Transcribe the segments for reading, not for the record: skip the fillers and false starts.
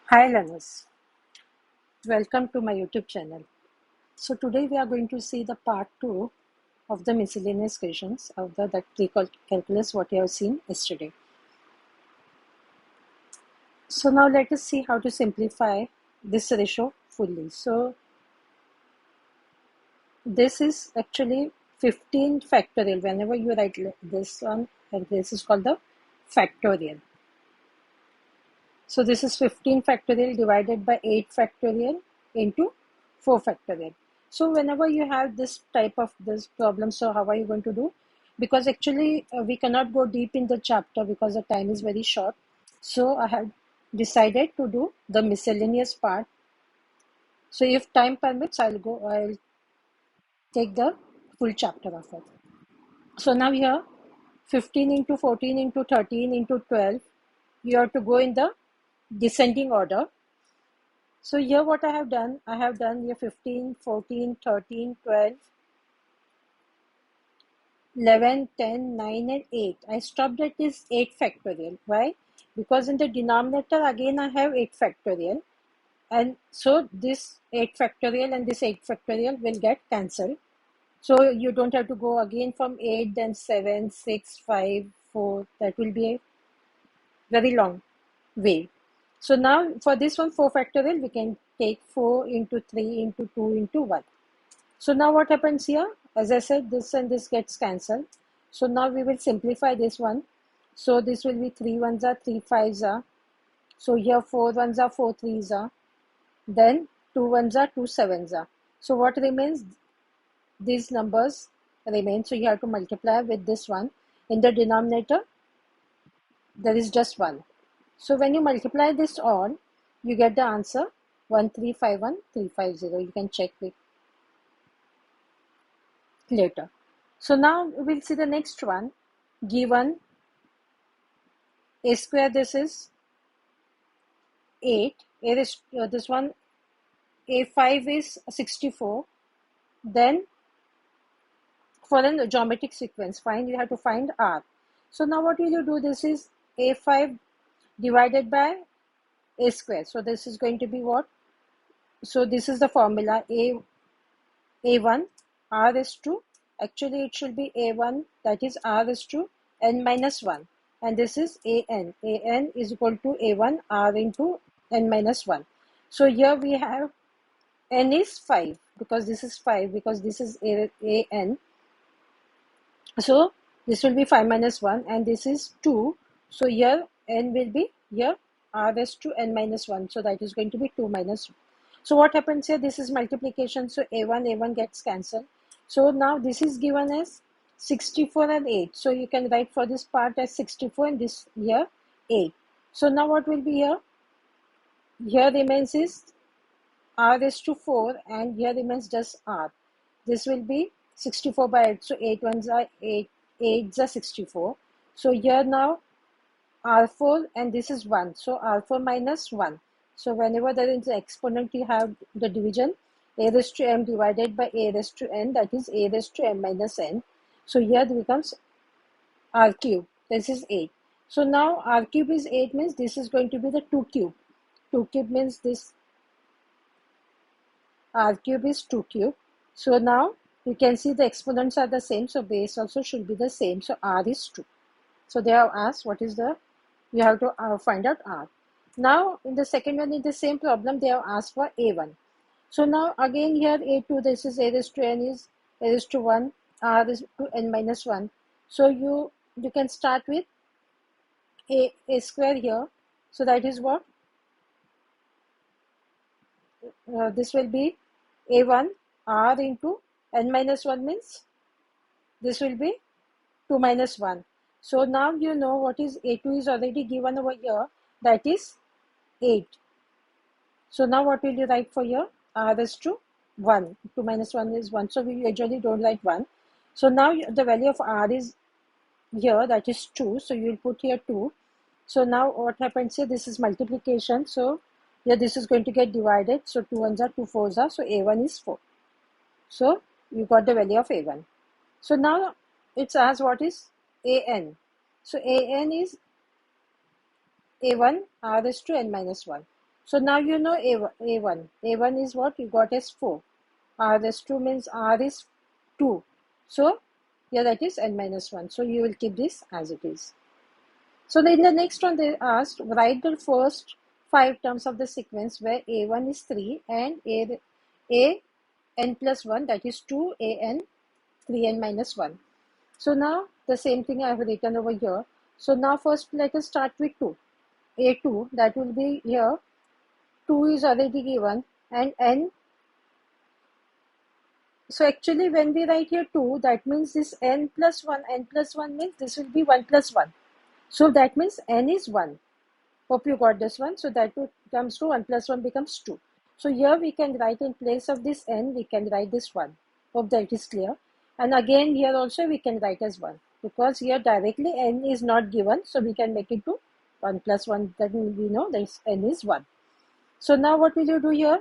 Hi learners, welcome to my YouTube channel. So today we are going to see the part 2 of the miscellaneous questions of the pre-calculus what you have seen yesterday. So now let us see how to simplify this ratio fully. So this is actually 15 factorial. Whenever you write this one, and this is called the factorial. So this is 15 factorial divided by 8 factorial into 4 factorial. So whenever you have this type of this problem, so how are you going to do? Because actually we cannot go deep in the chapter because the time is very short. So I have decided to do the miscellaneous part. So if time permits, I'll take the full chapter of it. So now here 15 into 14 into 13 into 12, you have to go in the descending order. So here what I have done here 15, 14, 13, 12, 11, 10, 9 and 8. I stopped at this 8 factorial. Why? Because in the denominator again I have 8 factorial. And so this 8 factorial and this 8 factorial will get cancelled. So you don't have to go again from 8, then 7, 6, 5, 4. That will be a very long way. So now for this one 4 factorial, we can take 4 into 3 into 2 into 1. So now what happens here? As I said, this and this gets cancelled. So now we will simplify this one. So this will be 3 ones are 3 fives are. So here 4 ones are 4 threes are. Then 2 ones are 2 sevens are. So what remains? These numbers remain. So you have to multiply with this one. In the denominator, there is just 1. So when you multiply this all, you get the answer 1351350. You can check it later. So now we'll see the next one. Given a square, this is 8. This one a5 is 64. Then for a geometric sequence, you have to find r. So now what will you do? This is a5 divided by a square. So this is going to be what? So this is the formula a1 r is to, actually it should be a1, that is r is to n minus 1, and this is an is equal to a1 r into n minus 1. So here we have n is 5 because this is 5 because this is an. So this will be 5 minus 1 and this is 2. So here n will be here r is to n minus 1. So that is going to be 2 minus 1. So what happens here? This is multiplication. So a1 gets cancelled. So now this is given as 64 and 8. So you can write for this part as 64 and this here 8. So now what will be here? Here remains is r is to 4 and here remains just r. This will be 64 by 8. So 8 ones are 8, 8s are 64. So here now r4 and this is 1. So r4 minus 1. So whenever there is an exponent, you have the division a raised to m divided by a raised to n, that is a raised to m minus n. So here it becomes r cube. This is 8. So now r cube is 8 means this is going to be the 2 cube. 2 cube means this r cube is 2 cube. So now you can see the exponents are the same. So base also should be the same. So r is 2. So they have asked what is the, you have to find out r. Now in the second one, in the same problem, they have asked for a1. So now again here a2, this is a raised to n is a raised to 1, r is to n minus 1. So you can start with a square here. So that is what? This will be a1 r into n minus 1 means this will be 2 minus 1. So now you know what is a2 is already given over here, that is 8. So now what will you write for here? R is to 1. 2 minus 1 is 1. So we usually don't write 1. So now the value of r is here, that is 2. So you will put here 2. So now what happens here? This is multiplication. So here this is going to get divided. So 2 ones are 2 fours are. So a1 is 4. So you got the value of a1. So now it's asked what is an. So an is a1 r is to n minus 1. So now you know A1. A1 is what you got as 4. R is 2 means R is 2. So here that is n minus 1. So you will keep this as it is. So in the next one they asked, write the first 5 terms of the sequence where A1 is 3 and A n plus 1, that is 2 an 3n minus 1. So now the same thing I have written over here. So now first let us start with 2. A2, that will be here. 2 is already given and n. So actually when we write here 2, that means this n plus 1 means this will be 1 plus 1. So that means n is 1. Hope you got this one. So that comes to 1 plus 1 becomes 2. So here we can write in place of this n, we can write this 1. Hope that is clear. And again here also we can write as 1. Because here directly n is not given. So we can make it to 1 plus 1. That we know that n is 1. So now what will you do here?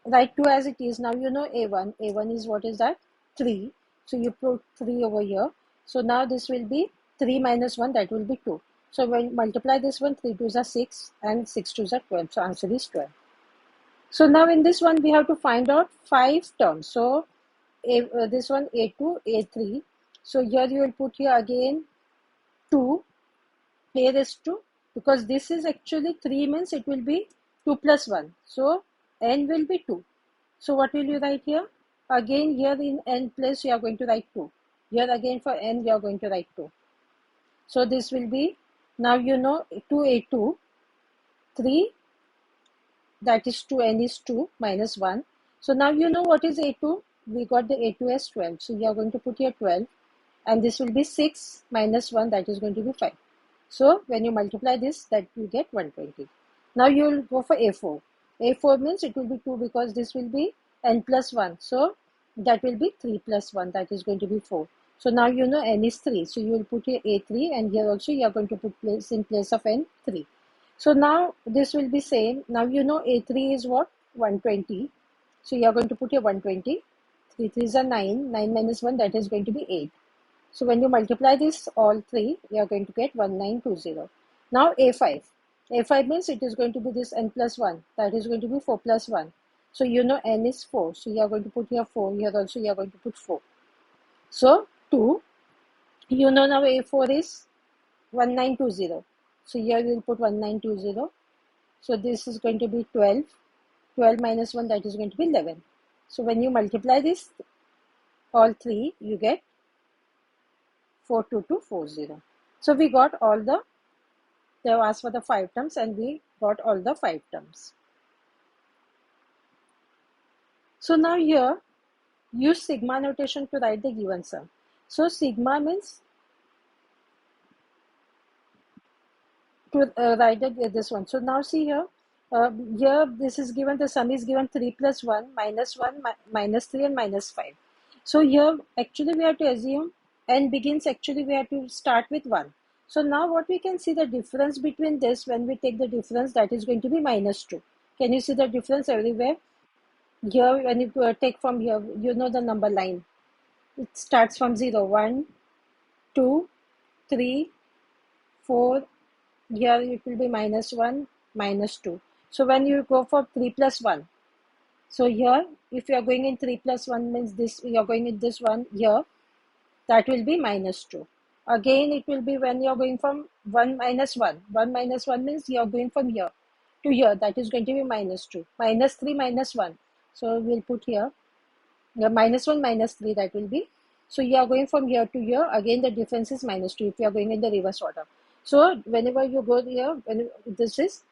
Write 2 as it is. Now you know A1. A1 is what is that? 3. So you put 3 over here. So now this will be 3 minus 1. That will be 2. So when multiply this one, 3 2s are 6 and 6 2s are 12. So answer is 12. So now in this one, we have to find out 5 terms. So this one A2, A3. So here you will put here again 2. Here is 2. Because this is actually 3 means it will be 2 plus 1. So n will be 2. So what will you write here? Again here in n place you are going to write 2. Here again for n you are going to write 2. So this will be, now you know 2A2, 3, that is 2n is 2 minus 1. So now you know what is A2. We got the A2 as 12. So you are going to put here 12 and this will be 6 minus 1, that is going to be 5. So when you multiply this, that you get 120. Now you will go for A4. A4 means it will be 2 because this will be n plus 1. So that will be 3 plus 1, that is going to be 4. So now you know n is 3. So you will put here A3 and here also you are going to put place in place of n 3. So now this will be same. Now you know A3 is what? 120. So you are going to put here 120. 3 3s are 9. 9 minus 1, that is going to be 8. So when you multiply this all 3, you are going to get 1920. Now A5. A5 means it is going to be this n plus 1. That is going to be 4 plus 1. So you know n is 4. So you are going to put here 4. Here also you are going to put 4. So 2. You know now A4 is 1920. So here we will put 1920. So this is going to be 12. 12 minus 1, that is going to be 11. So when you multiply this all 3, you get 42240. So we got all the, they have asked for the 5 terms and we got all the 5 terms. So now here, use sigma notation to write the given sum. So sigma means to write this one. So now see here, here this is given, the sum is given 3 plus 1, minus 1, minus 3 and minus 5. So here actually we have to assume n begins, actually we have to start with 1. So now what we can see, the difference between this, when we take the difference, that is going to be minus 2. Can you see the difference everywhere? Here when you take from here, you know the number line. It starts from 0, 1, 2, 3, 4. Here it will be minus 1, minus 2. So when you go for 3 plus 1, so here if you are going in 3 plus 1 means this, you are going in this one here, that will be minus 2. Again it will be when you are going from 1 minus 1. 1 minus 1 means you are going from here to here, that is going to be minus 2. Minus 3 minus 1. So we'll put here the minus 1 minus 3, that will be. So you are going from here to here, again the difference is minus 2 if you are going in the reverse order. So whenever you go here, when this is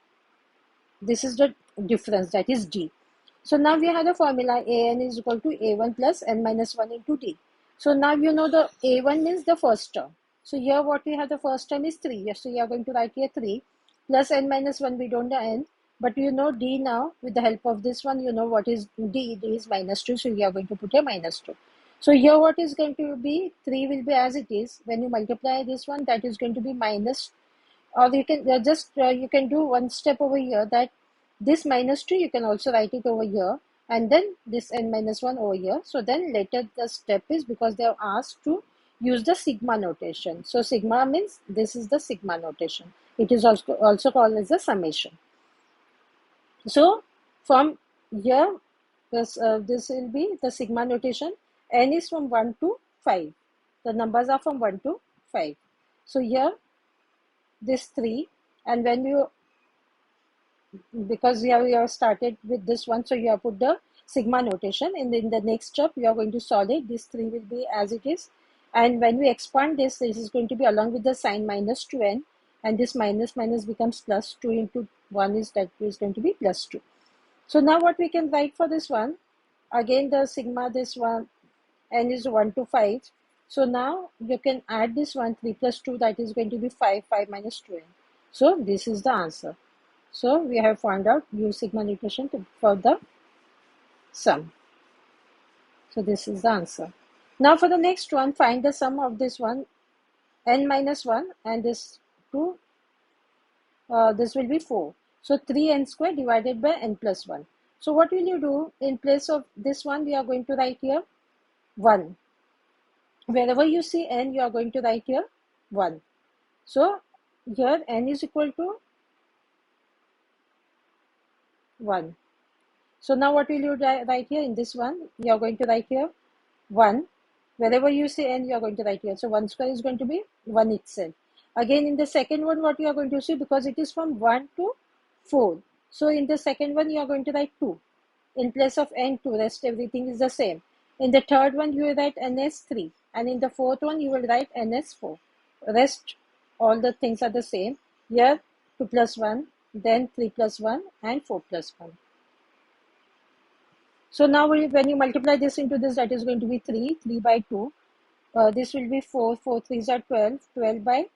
the difference, that is d. So now we have the formula an is equal to a1 plus n minus 1 into d. So now you know the a1 means the first term. So here what we have, the first term is 3. So you are going to write here 3 plus n minus 1, we don't know n. But you know d now, with the help of this one, you know what is d. D is minus 2. So you are going to put a minus 2. So here what is going to be, 3 will be as it is. When you multiply this one, that is going to be minus, or you can you can do one step over here, that this minus 2 you can also write it over here, and then this n minus 1 over here. So then later the step is, because they have asked to use the sigma notation. So sigma means this is the sigma notation. It is also called as the summation. So from here, this will be the sigma notation. N is from 1 to 5. The numbers are from 1 to 5. So here, this 3, and when you, because you have started with this one, so you have put the sigma notation, and in the next step, you are going to solve it. This 3 will be as it is. And when we expand this, this is going to be along with the sign minus 2n, and this minus minus becomes plus 2 into 1 is that is going to be plus 2. So now what we can write for this one, again the sigma this one, n is 1 to 5. So now you can add this one, 3 plus 2, that is going to be 5, 5 minus 2n. So this is the answer. So we have found out use sigma notation for the sum. So this is the answer. Now for the next one, find the sum of this one, n minus 1, and this 2, this will be 4. So 3n square divided by n plus 1. So what will you do? In place of this one, we are going to write here 1. Wherever you see n, you are going to write here 1. So here n is equal to 1. So now what will you write here in this one? You are going to write here 1. Wherever you see n, you are going to write here. So 1 square is going to be 1 itself. Again, in the second one, what you are going to see, because it is from 1 to 4. So in the second one, you are going to write 2. In place of n, 2, rest everything is the same. In the third one, you will write n as 3. And in the fourth one, you will write n as 4. Rest, all the things are the same. Here, 2 plus 1, then 3 plus 1, and 4 plus 1. So now when you multiply this into this, that is going to be 3, 3 by 2. This will be 4, 4 3s are 12, 12 by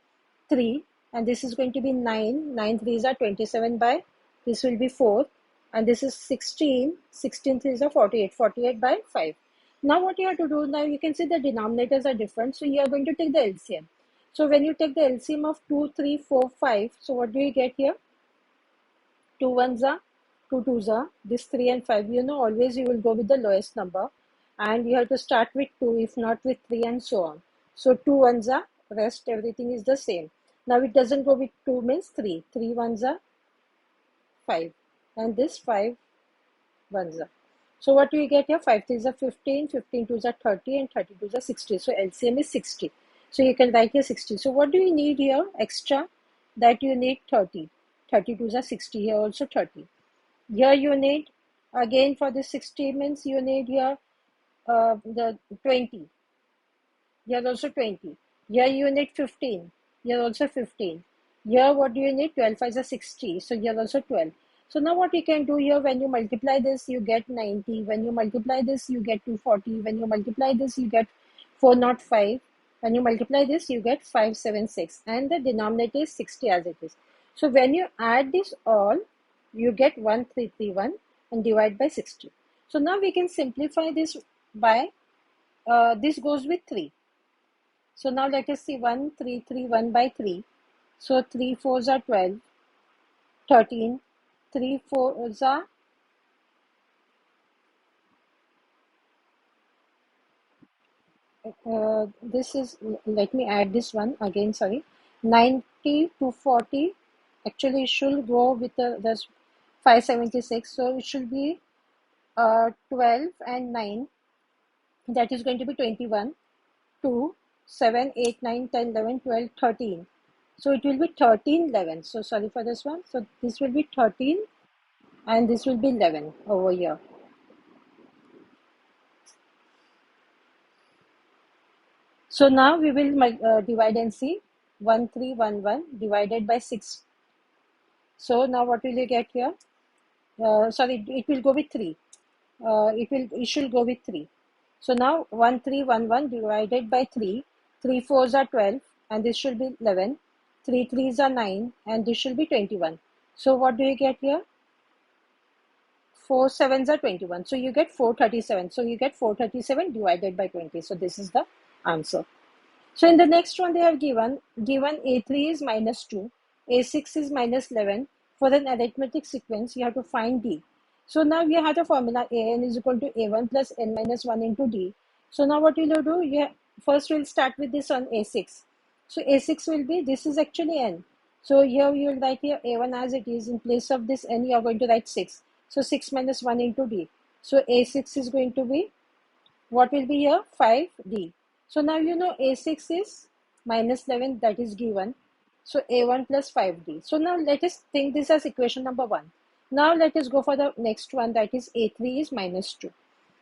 3. And this is going to be 9, 9 3s are 27 by, this will be 4. And this is 16, 16 3s are 48, 48 by 5. Now what you have to do, now you can see the denominators are different. So you are going to take the LCM. So when you take the LCM of 2, 3, 4, 5, so what do you get here? 2 1s are 2 2s are, this 3 and 5, you know, always you will go with the lowest number, and you have to start with 2, if not with 3, and so on. So 2 1s are, rest everything is the same. Now it doesn't go with 2 means 3, 3 1s are 5, and this 5 1s are. So what do you get here? 5 3s are 15, 15 2s are 30, and 30 2s are 60. So LCM is 60. So you can write here 60. So what do you need here extra? That you need 30. 30 2s are 60, here also 30. Here you need, again for the 60 means you need here the 20. Here also 20. Here you need 15. Here also 15. Here what do you need? 12 5 is 60. So here also 12. So now what you can do here, when you multiply this, you get 90. When you multiply this, you get 240. When you multiply this, you get 405. When you multiply this, you get 576. And the denominator is 60 as it is. So when you add this all, you get 1331 and divide by 60. So now we can simplify this by, this goes with 3. So now let us see 1331 by 3. So 3 4s are 12, 13, 3 4s are, this is, let me add this one again, sorry, 90 to 40, actually it should go with the 576, so it should be 12 and 9, that is going to be 21, 2, 7, 8, 9, 10, 11, 12, 13. So it will be 13, 11. So sorry for this one. So this will be 13 and this will be 11 over here. So now we will divide and see 1311 divided by 6. So now what will you get here? Sorry, it will go with 3. It should go with 3. So now 1311 divided by 3. 3 4s are 12 and this should be 11. 3 3s are 9 and this should be 21. So what do you get here? 4 7s are 21. So you get 437. So you get 437 divided by 20. So this is the answer. So in the next one they have given A3 is minus 2, A6 is minus 11. For an arithmetic sequence, you have to find D. So now we have the formula an is equal to a1 plus n minus 1 into d. So now what will you do? First we'll start with this on a6. So a6 will be, this is actually n. So here you will write here a1 as it is. In place of this n, you are going to write 6. So 6 minus 1 into d. So a6 is going to be, what will be here? 5d. So now you know a6 is minus 11, that is given. So a1 plus 5d. So now let us think this as equation number 1. Now let us go for the next one, that is a3 is minus 2.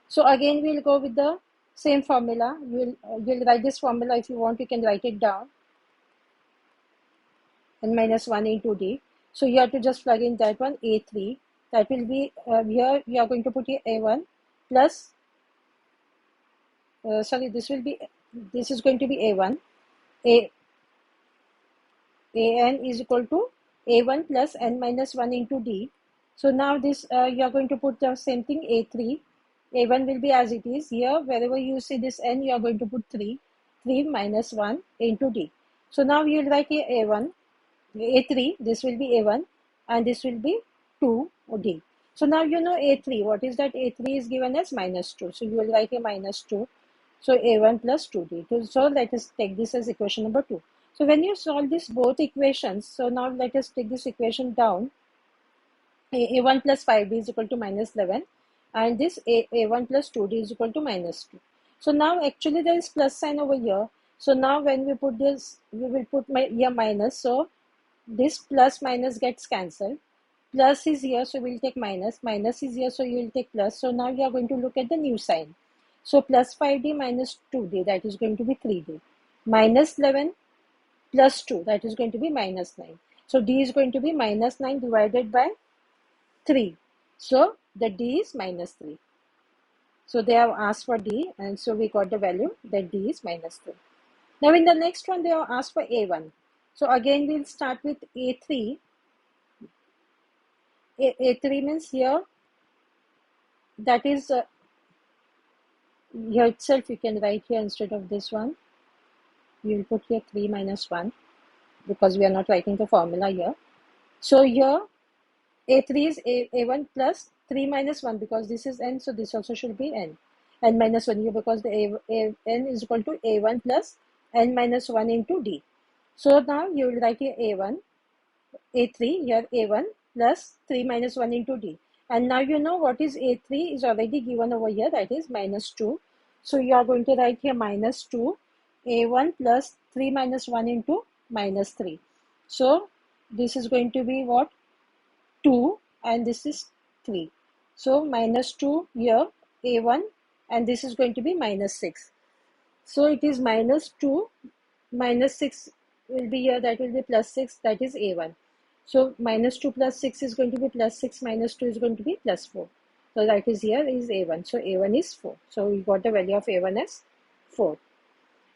So again we'll go with the same formula. You'll write this formula. If you want, you can write it down. And minus 1 into d. So you have to just plug in that one, a3. That will be, here you are going to put here a1 plus, this is going to be a1. An is equal to a1 plus n minus 1 into d. So now this, you are going to put the same thing, a3. a1 will be as it is. Here, wherever you see this n, you are going to put 3. 3 minus 1 into d. So now you will write here a1. a3, this will be a1, and this will be 2d. So now you know a3. What is that? a3 is given as minus 2. So you will write a minus 2. So a1 plus 2d. So let us take this as equation number 2. So when you solve this both equations, so now let us take this equation down. a1 plus 5d is equal to minus 11, and this a1 plus 2d is equal to minus 2. So now actually there is plus sign over here. So now when we put this, we will put here minus. So this plus minus gets cancelled. Plus is here, so we'll take minus. Minus is here, so you will take plus. So now you are going to look at the new sign. So plus 5d minus 2d, that is going to be 3d. Minus 11 plus 2, that is going to be minus 9. So d is going to be minus 9 divided by 3. So the d is minus 3. So they have asked for d, and so we got the value that d is minus 3. Now in the next one, they have asked for a1. So again, we'll start with a3. A3 means here, that is, here itself you can write here instead of this one. You will put here 3 minus 1 because we are not writing the formula here. So here, a3 is a1 plus 3 minus 1 because this is n, so this also should be n. N minus 1 here because the n is equal to a1 plus n minus 1 into d. So now you will write here a1, a3, here a1 plus 3 minus 1 into d. And now you know what is a3 is already given over here, that is minus 2. So you are going to write here minus 2, a1 plus 3 minus 1 into minus 3. So this is going to be what? 2, and this is 3. So minus 2 here, a1, and this is going to be minus 6. So it is minus 2, minus 6 will be here, that will be plus 6, that is a1. So minus 2 plus 6 is going to be plus 6, minus 2 is going to be plus 4. So that is here is a1. So a1 is 4. So we got the value of a1 as 4.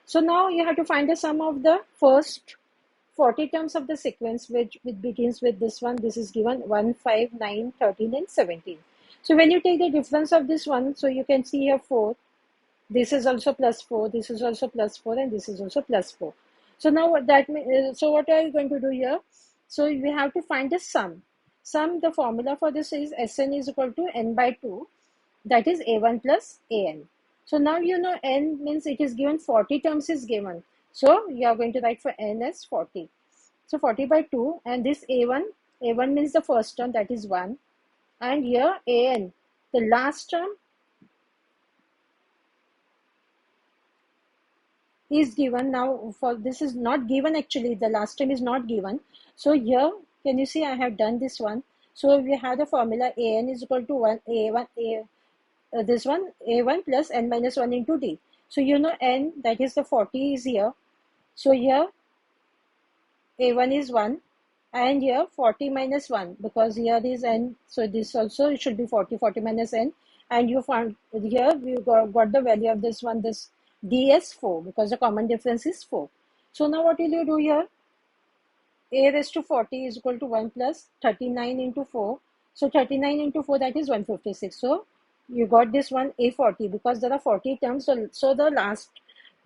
So now you have to find the sum of the first 40 terms of the sequence, which begins with this one. This is given 1, 5, 9, 13, and 17. So when you take the difference of this one, so you can see here 4. This is also plus 4. This is also plus 4, and this is also plus 4. So now what that means? So what are you going to do here? So we have to find the sum. The formula for this is Sn is equal to n by 2. That is a1 plus an. So now you know n means it is given 40 terms is given. So you are going to write for n as 40. So 40 by 2, and this a1 means the first term, that is 1. And here an, the last term is given. Now for this is not given, actually the last term is not given. So here can you see I have done this one. So we have the formula an is equal to 1 a1 this one a1 plus n minus 1 into d. So you know n, that is the 40 is here. So here a1 is 1, and here 40 minus 1 because here is n. So this also it should be 40 minus n, and you found here we got the value of this one, this d as 4 because the common difference is 4. So now what will you do here? A raised to 40 is equal to 1 plus 39 into 4. So 39 into 4, that is 156. So you got this one a40 because there are 40 terms. So the last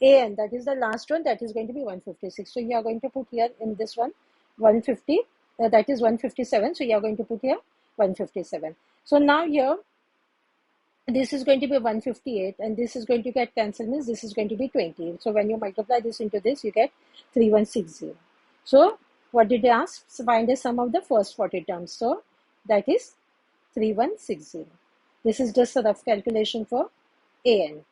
an, that is the last one, that is going to be 156. So you are going to put here in this one 150, that is 157. So you are going to put here 157. So now here this is going to be 158, and this is going to get cancelled, means this is going to be 20. So when you multiply this into this, you get 3160. So what did they ask? Find the sum of the first 40 terms. So that is 3160. This is just a rough calculation for AN.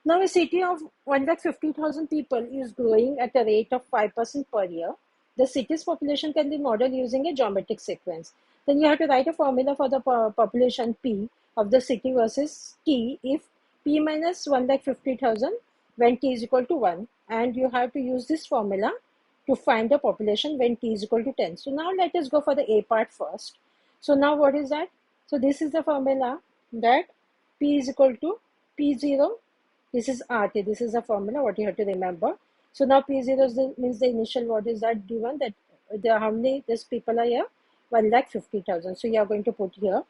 Now a city of 150,000 people is growing at a rate of 5% per year. The city's population can be modeled using a geometric sequence. Then you have to write a formula for the population P of the city versus T if P minus 150,000 when T is equal to 1. And you have to use this formula to find the population when T is equal to 10. So now let us go for the A part first. So now what is that? So this is the formula that P is equal to P0. This is RT. This is the formula what you have to remember. So now P0 means the initial, what is that given, that how many these people are here? 150,000. So you are going to put here.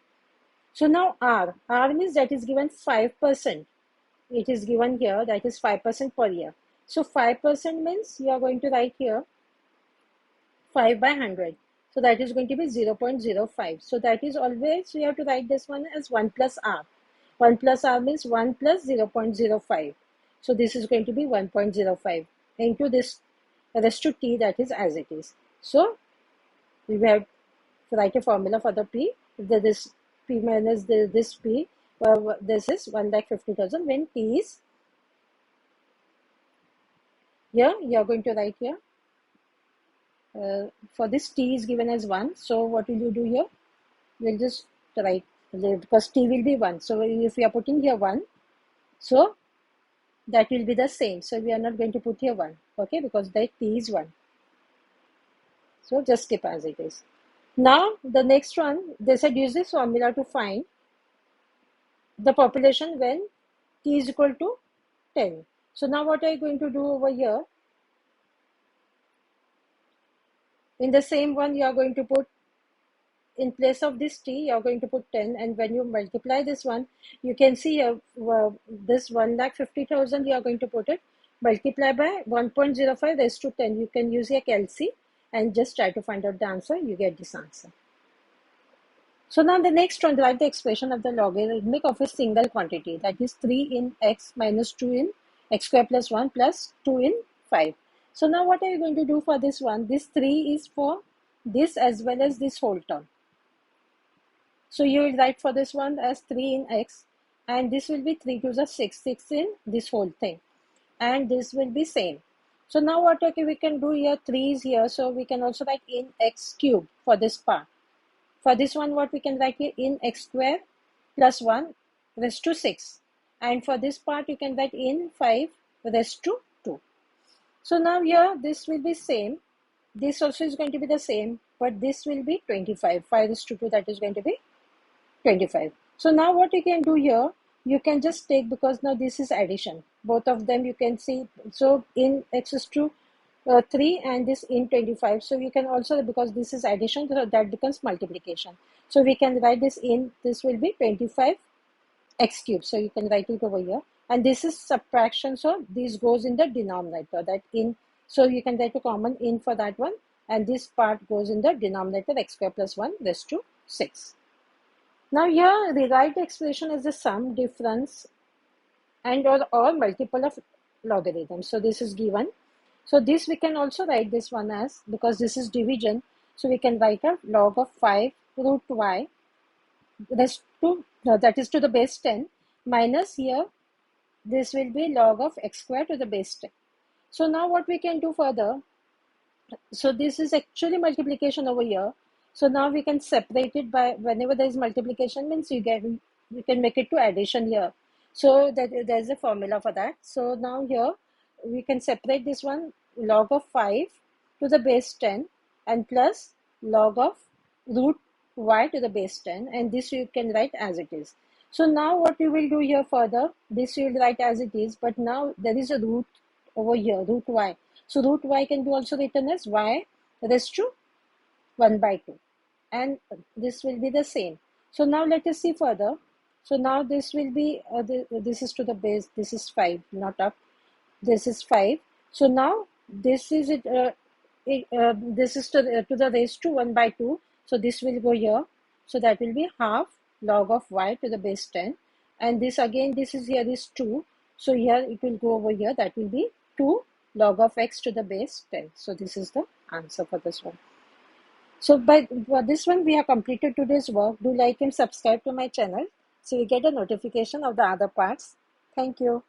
So now R means that is given 5%. It is given here, that is 5% per year. So 5% means you are going to write here 5 by 100. So that is going to be 0.05. So that is always, you have to write this one as 1 plus R. 1 plus R means 1 plus 0.05. So this is going to be 1.05 into this rest to T, that is as it is. So we have to write a formula for the P. This P minus this P, this is 150,000 when T is here. You are going to write here. For this T is given as 1. So what will you do here? You will just write, because T will be 1. So if we are putting here 1, so that will be the same. So we are not going to put here 1, okay, because that T is 1. So just skip as it is. Now the next one, they said use this formula to find the population when T is equal to 10. So now what are you going to do over here? In the same one, you are going to put, in place of this T, you are going to put 10, and when you multiply this one, you can see here, this 150,000, you are going to put it, multiply by 1.05 raised to 10. You can use your calci and just try to find out the answer. You get this answer. So now the next one, write the expression of the logarithmic of a single quantity, that is 3 in x minus 2 in x square plus 1 plus 2 in 5. So now what are you going to do for this one? This 3 is for this as well as this whole term. So you will write for this one as 3 in x, and this will be 3 to the 6 in this whole thing, and this will be same. So now what we can do here, 3 is here, so we can also write in x cube for this part. For this one, what we can write here, in x square plus 1 raised to 6, and for this part you can write in 5 raised to 2. So now here this will be same, this also is going to be the same, but this will be 25, 5 raised to 2, that is going to be 25. So now what you can do here, you can just take, because now this is addition, both of them you can see. So in x is to 3 and this in 25. So you can also, because this is addition, so that becomes multiplication. So we can write this in, this will be 25 x cube. So you can write it over here. And this is subtraction, so this goes in the denominator, that in. So you can write a common in for that one, and this part goes in the denominator, x square plus 1 raised to 6. Now here rewrite the expression as the sum, difference, and or multiple of logarithms. So this is given. So this we can also write this one as, because this is division, so we can write a log of 5 root y raised to, that is to the base 10, minus here this will be log of x square to the base 10. So now what we can do further, so this is actually multiplication over here. So now we can separate it by, whenever there is multiplication means you can make it to addition here. So that there's a formula for that. So now here we can separate this one, log of 5 to the base 10 and plus log of root y to the base 10, and this you can write as it is. So now what you will do here further, this you will write as it is, but now there is a root over here, root y. So root y can be also written as y raised to 1 by 2, and this will be the same. So now let us see further. So now this will be, this is to the base, this is 5, not up, this is 5. So now this is it, this is to the raised to 1 by 2. So this will go here. So that will be half log of y to the base 10. And this again, this is here is 2. So here it will go over here. That will be 2 log of x to the base 10. So this is the answer for this one. So for this one, we have completed today's work. Do like and subscribe to my channel so you get a notification of the other parts. Thank you.